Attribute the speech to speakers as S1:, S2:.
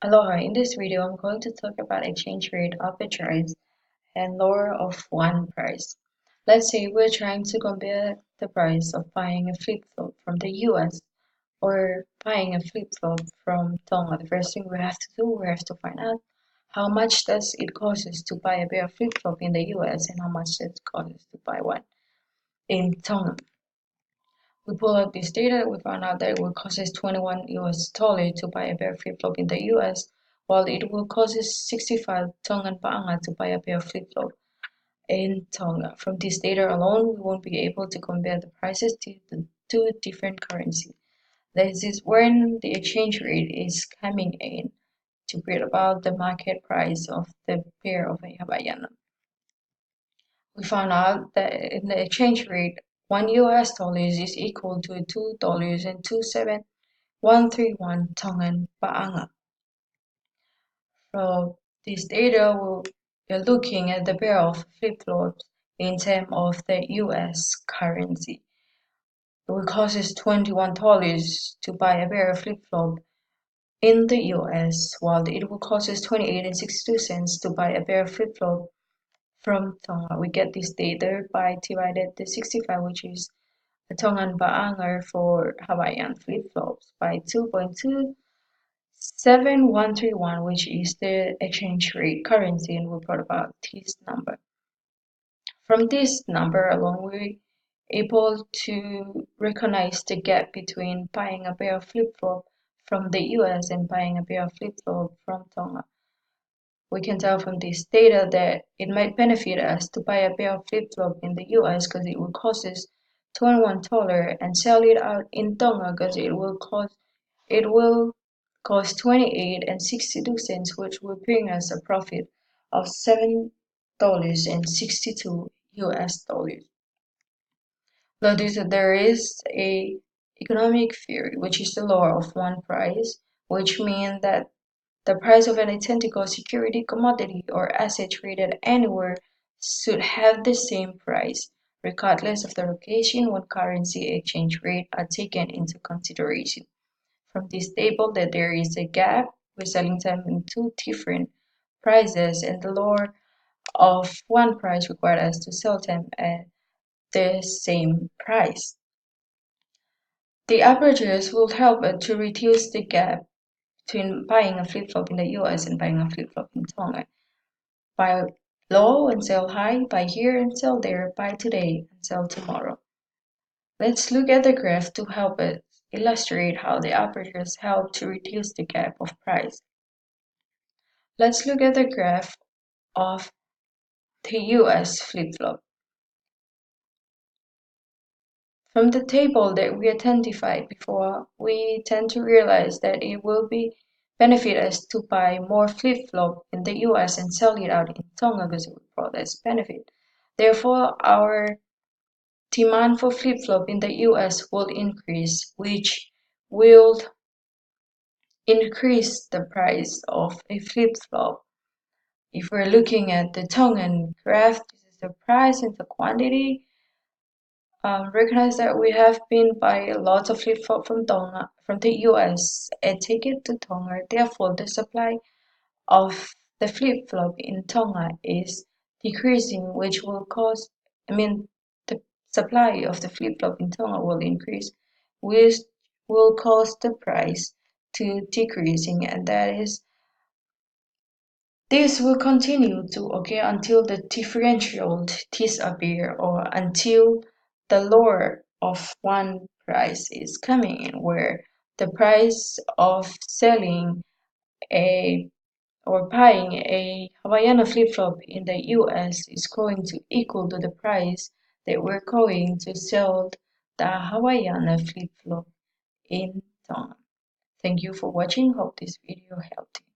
S1: Aloha, in this video I'm going to talk about exchange rate arbitrage and lower of one price. Let's say we're trying to compare the price of buying a flip-flop from the US or buying a flip-flop from Tonga. The first thing we have to do, we have to find out how much does it cost us to buy a pair of flip-flop in the US and how much does it cost us to buy one in Tonga. We pull out this data, we found out that it will cost us 21 US dollars to buy a pair of flip-flop in the US, while it will cost us 65 Tongan Paanga to buy a pair of flip-flop in Tonga. From this data alone, we won't be able to compare the prices to the two different currencies. This is when the exchange rate is coming in to bring about the market price of the pair of a Havaiana. We found out that in the exchange rate, $1 is equal to $2.27131 Tongan Paanga. From this data, we're looking at the pair of flip-flops in terms of the US currency. It will cost us $21 to buy a pair of flip-flop in the US, while it will cost us 28.62 to buy a pair of flip-flop from Tonga. We get this data by divided the 65, which is a Tongan Paanga for Hawaiian flip-flops, by 2.27131, which is the exchange rate currency, and we brought about this number. From this number alone, we're able to recognize the gap between buying a pair of flip-flop from the US and buying a pair of flip-flop from Tonga. We can tell from this data that it might benefit us to buy a pair of flip-flop in the US because it will cost us $21 and sell it out in Tonga because it will cost 28.62, which will bring us a profit of $7.62 US dollars. Notice that there is a economic theory, which is the law of one price, which means that the price of an identical security, commodity, or asset traded anywhere should have the same price, regardless of the location when currency exchange rate are taken into consideration. From this table that there is a gap, we're selling them in two different prices, and the law of one price requires us to sell them at the same price. The averages will help to reduce the gap between buying a flip-flop in the US and buying a flip-flop in Tonga. Buy low and sell high, buy here and sell there, buy today and sell tomorrow. Let's look at the graph to help us illustrate how the averages help to reduce the gap of price. Let's look at the graph of the US flip-flop. From the table that we identified before, we tend to realize that it will benefit us to buy more flip-flop in the US and sell it out in Tonga because it will bring us benefit. Therefore, our demand for flip-flop in the US will increase, which will increase the price of a flip-flop. If we're looking at the Tongan graph, this is the price and the quantity. Recognize that we have been buying lots of flip-flop from Tonga, from the US, and take it to Tonga. Therefore, the supply of the flip-flop in Tonga is decreasing, which will cause, the supply of the flip-flop in Tonga will increase, which will cause the price to decreasing, and this will continue to occur until the differential disappear or until the lower of one price is coming in, where the price of selling a or buying a Havaiana flip-flop in the US is going to equal to the price that we're going to sell the Havaiana flip-flop in Tonga. Thank you for watching. Hope this video helped you.